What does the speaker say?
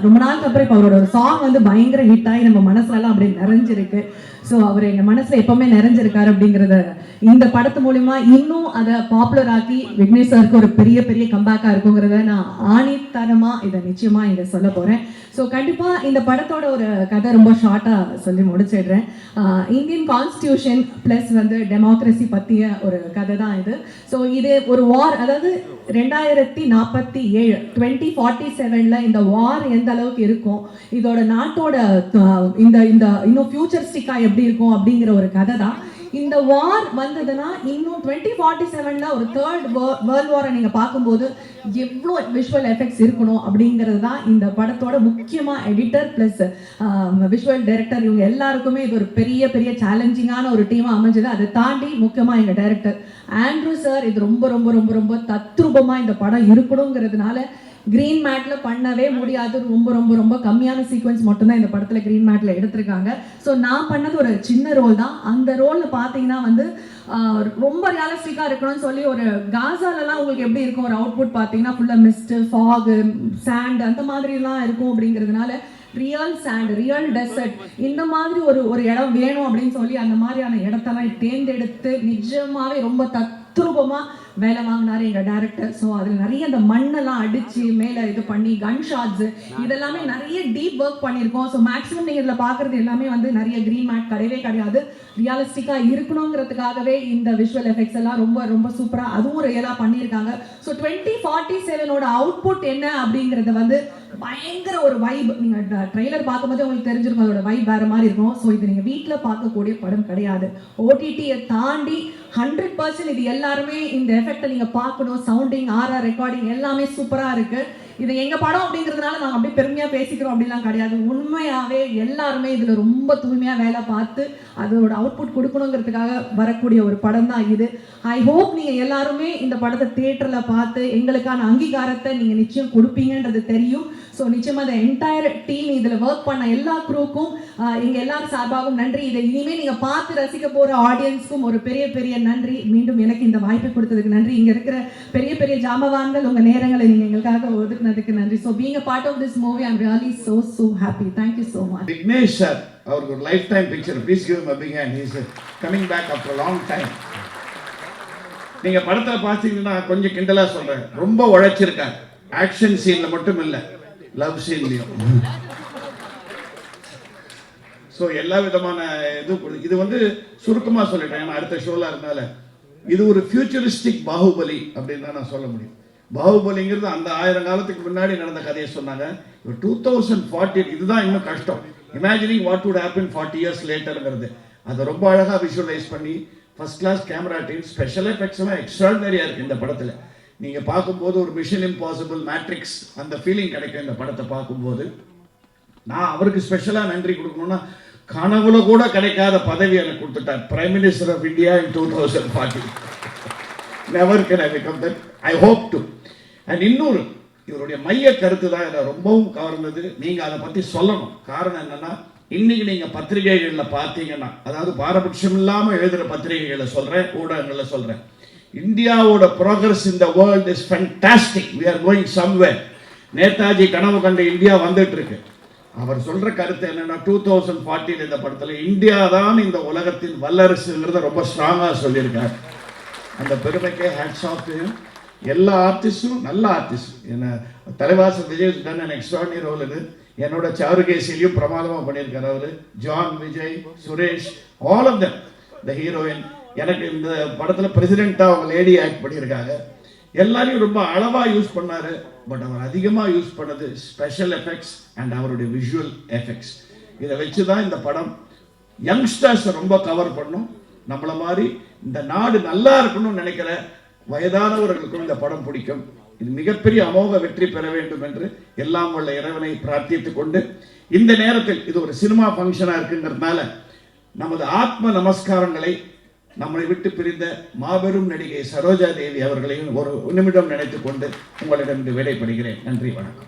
ரொம்ப நாளுக்கு அப்புறம் இப்போ அவரோட ஒரு சாங் வந்து பயங்கர ஹிட் ஆகி நம்ம மனசுலலாம் அப்படியே நிறைஞ்சிருக்கு. ஸோ அவர் எங்கள் மனசில் எப்பவுமே நிறைஞ்சிருக்காரு அப்படிங்கிறத இந்த படத்து மூலிமா இன்னும் அதை பாப்புலர் ஆக்கி விக்னேஷ் சாருக்கு ஒரு பெரிய பெரிய கம்பேக்காக இருக்குங்கிறத நான் ஆணித்தரமாக இதை நிச்சயமாக இங்கே சொல்ல போகிறேன். ஸோ கண்டிப்பாக இந்த படத்தோட ஒரு கதை ரொம்ப ஷார்ட்டாக சொல்லி முடிச்சிடுறேன். இந்தியன் கான்ஸ்டியூஷன் ப்ளஸ் வந்து டெமோக்ரஸி பற்றிய ஒரு கதை தான் இது. ஸோ இது ஒரு வார், அதாவது 2047 2047 இந்த வார் எந்த அளவுக்கு இருக்கும், இதோட நாட்டோட இந்த இந்த இன்னும் ஃபியூச்சரிஸ்டிக்காக எப்படி இருக்கும் அப்படிங்கிற ஒரு கதை தான். இந்த வார் வந்ததுன்னா இன்னும் 2047 ஒரு தேர்ட் வேர்ல்ட் வாரை நீங்க பார்க்கும்போது எவ்வளோ விஷுவல் எஃபெக்ட்ஸ் இருக்கணும் அப்படிங்கிறது தான் இந்த படத்தோட முக்கியமா எடிட்டர் பிளஸ் விஷுவல் டைரக்டர் இவங்க எல்லாருக்குமே இது ஒரு பெரிய பெரிய சேலஞ்சிங்கான ஒரு டீமா அமைஞ்சது. அதை தாண்டி முக்கியமா எங்க டைரக்டர் ஆண்ட்ரூ சார் இது ரொம்ப ரொம்ப ரொம்ப ரொம்ப தத்ரூபமா இந்த படம் இருக்கணுங்கிறதுனால கிரீன் மேட்ல பண்ணவே முடியாது. ரொம்ப ரொம்ப ரொம்ப கம்மியான சீக்வன்ஸ் மட்டும்தான் இந்த படத்துல கிரீன் மேட்ல எடுத்திருக்காங்க. ஸோ நான் பண்ணது ஒரு சின்ன ரோல் தான். அந்த ரோல்ல பாத்தீங்கன்னா வந்து ரொம்ப ரியலிஸ்டிக்கா இருக்கணும்னு சொல்லி ஒரு காசாலலாம் உங்களுக்கு எப்படி இருக்கும் ஒரு அவுட்புட் பார்த்தீங்கன்னா ஃபுல்லா மிஸ்ட், ஃபாக், சாண்ட் அந்த மாதிரிலாம் இருக்கும். அப்படிங்கிறதுனால ரியல் சாண்ட், ரியல் டெசர்ட் இந்த மாதிரி ஒரு இடம் வேணும் அப்படின்னு சொல்லி அந்த மாதிரியான இடத்தெல்லாம் தேர்ந்தெடுத்து நிஜமாவே ரொம்ப தத்ரூபமா வேலை வாங்கினாரு எங்க டைரக்டர். ஸோ அதுல நிறைய அந்த மண்ணெல்லாம் அடிச்சு மேல இது பண்ணி கன் ஷாட்ஸ் இதெல்லாமே நிறைய டீப் ஒர்க் பண்ணியிருக்கோம். ஸோ மேக்ஸிமம் நீங்க இதுல பாக்குறது எல்லாமே வந்து நிறைய கிரீன் மேட் கிடையவே கிடையாது. ரியலிஸ்டிக்கா இருக்கணுங்கிறதுக்காகவே இந்த விஷுவல் எஃபெக்ட்ஸ் எல்லாம் ரொம்ப ரொம்ப சூப்பரா அதுவும் ரியலா பண்ணியிருக்காங்க. ஸோ 2047 அவுட்புட் என்ன அப்படிங்கறது வந்து பயங்கர ஒரு வைப். நீங்க ட்ரெய்லர் பார்க்கும்போது உங்களுக்கு தெரிஞ்சிருக்கும் அதோட வைப் வேற மாதிரி இருக்கும். ஸோ இது நீங்க வீட்டுல பார்க்கக்கூடிய படம் கிடையாது. ஓடிடியை தாண்டி 100% இது எல்லாருமே இந்த எஃபெக்டை நீங்க பார்க்கணும். சவுண்டிங், ஆர்ஆர் ரெக்கார்டிங் எல்லாமே சூப்பரா இருக்கு. இது எங்க படம் அப்படிங்கிறதுனால நாங்கள் அப்படியே பெருமையா பேசிக்கிறோம் அப்படிலாம் கிடையாது. உண்மையாவே எல்லாருமே இதுல ரொம்ப தூய்மையா வேலை பார்த்து அதோட அவுட்புட் கொடுக்கணுங்கிறதுக்காக வரக்கூடிய ஒரு படம் தான் இது. ஐ ஹோப் நீங்க எல்லாருமே இந்த படத்தை தியேட்டர்ல பார்த்து எங்களுக்கான அங்கீகாரத்தை நீங்க நிச்சயம் கொடுப்பீங்கன்றது தெரியும். ஸோ நிச்சயமா இந்த என்டையர் டீம் இதுல ஒர்க் பண்ண எல்லா குரூக்கும் எங்க எல்லாரும் சார்பாகவும் நன்றி. இதை இனிமே நீங்க பார்த்து ரசிக்க போற ஆடியன்ஸ்க்கும் ஒரு பெரிய பெரிய நன்றி. மீண்டும் எனக்கு இந்த வாய்ப்பை கொடுத்ததுக்கு நன்றி. இங்க இருக்கிற பெரிய பெரிய ஜாமவான்கள் உங்க நேரங்களை நீங்க எங்களுக்காக ஒதுக்குனதுக்கு நன்றி. So being a part of this movie I am really so happy. Thank you so much. Vignesh sir அவருக்கு ஒரு lifetime picture. Please give him a big hand. He is coming back after a long time. நீங்க படத்தை பார்த்தீங்கன்னா கொஞ்சம் கிண்டலா சொல்றேன், ரொம்ப உழைச்சிருக்காங்க. Action சீன்ல மட்டும் இல்ல, லவ் சீன்லையும். ஸோ எல்லா விதமான இது வந்து சுருக்கமாக சொல்லிட்டேன். ஏன்னா அடுத்த ஷோல இருந்தால இது ஒரு ஃபியூச்சரிஸ்டிக் பாகுபலி அப்படின்னு தான் நான் சொல்ல முடியும். பாகுபலிங்கிறது அந்த 1000 காலத்துக்கு முன்னாடி நடந்த கதையை சொன்னாங்க. 2040 இதுதான் இன்னும் கஷ்டம். Imagining what would happen 40 years லேட்டர்ங்கிறது அதை ரொம்ப அழகாக விஷுவலைஸ் பண்ணி first class camera team, special effects எல்லாம் எக்ஸ்ட்ராடினரியா இருக்கு இந்த படத்தில். நீங்க பார்க்கும்போது ஒரு மிஷன் இம்பாசிபிள், மேட்ரிக்ஸ் அந்த ஃபீலிங் கிடைக்கும் இந்த படத்தை பார்க்கும்போது. நான் அவருக்கு ஸ்பெஷலா நன்றி கொடுக்கணும்னா கனவுல கூட கிடைக்காத பதவி எனக்கு கொடுத்துட்டார், prime minister of India in 2040. Never can I become that. I hope to. And இன்னொரு இவருடைய மைய கருத்து தான் என்னை ரொம்பவும் கவர்ந்தது. நீங்க அதை பத்தி சொல்லணும். காரணம் என்னன்னா இன்னைக்கு நீங்க பத்திரிகைகள்ல பார்த்தீங்கன்னா, அதாவது பாரபட்சம் இல்லாம எழுதுற பத்திரிகைகளை சொல்றேன், ஊடகங்கள்ல சொல்றேன், இந்தியாவோட progress in the world is fantastic, we are going somewhere. Netaji கனவு கண்ட இந்தியா வந்துட்டு இருக்கு. அவர் சொல்ற கருத்து என்னன்னா 2040 இந்த படத்துல இந்தியா தான் இந்த உலகத்தின் வல்லரசுங்கிறத ரொம்ப ஸ்ட்ராங்கா சொல்லியிருக்காரு. அந்த பெருமைக்கே ஹேட்ஸ் ஆஃப். எல்லா ஆர்டிஸ்டும் நல்ல ஆர்டிஸ்ட். என்ன Thalaivasal Vijay done an extraordinary role. இது என்னோட சாருகேசிலையும் பிரமாதமா பண்ணியிருக்காரு அவரு. John, Vijay, Suresh, all of them, the heroine. எனக்கு இந்த படத்துல பிரசிடென்ட்டா அவங்க லேடி ஆக்ட் பண்ணியிருக்காங்க. எல்லாரையும் ரொம்ப அளவா யூஸ் பண்ணாரு. பட் அவர் அதிகமா யூஸ் பண்ணது ஸ்பெஷல் எஃபெக்ட்ஸ் அண்ட் அவருடைய விஷுவல் எஃபெக்ட்ஸ். இதை வச்சுதான் இந்த படம் யங்ஸ்டர்ஸ் ரொம்ப கவர் பண்ணும். நம்மள மாதிரி இந்த நாடு நல்லா இருக்கணும்னு நினைக்கிற வயதானவர்களுக்கும் இந்த படம் பிடிக்கும். இது மிகப்பெரிய அமோக வெற்றி பெற வேண்டும் என்று எல்லாம் உள்ள இறைவனை பிரார்த்தித்துக் கொண்டு, இந்த நேரத்தில் இது ஒரு சினிமா ஃபங்க்ஷனா இருக்குங்கிறதுனால நமது ஆத்ம நமஸ்காரங்களை நம்மளை விட்டு பிரிந்த மாபெரும் நடிகை சரோஜா தேவி அவர்களையும் ஒரு நிமிடம் நினைத்துக் கொண்டு உங்களிடம் விடைபெறுகிறேன். நன்றி, வணக்கம்.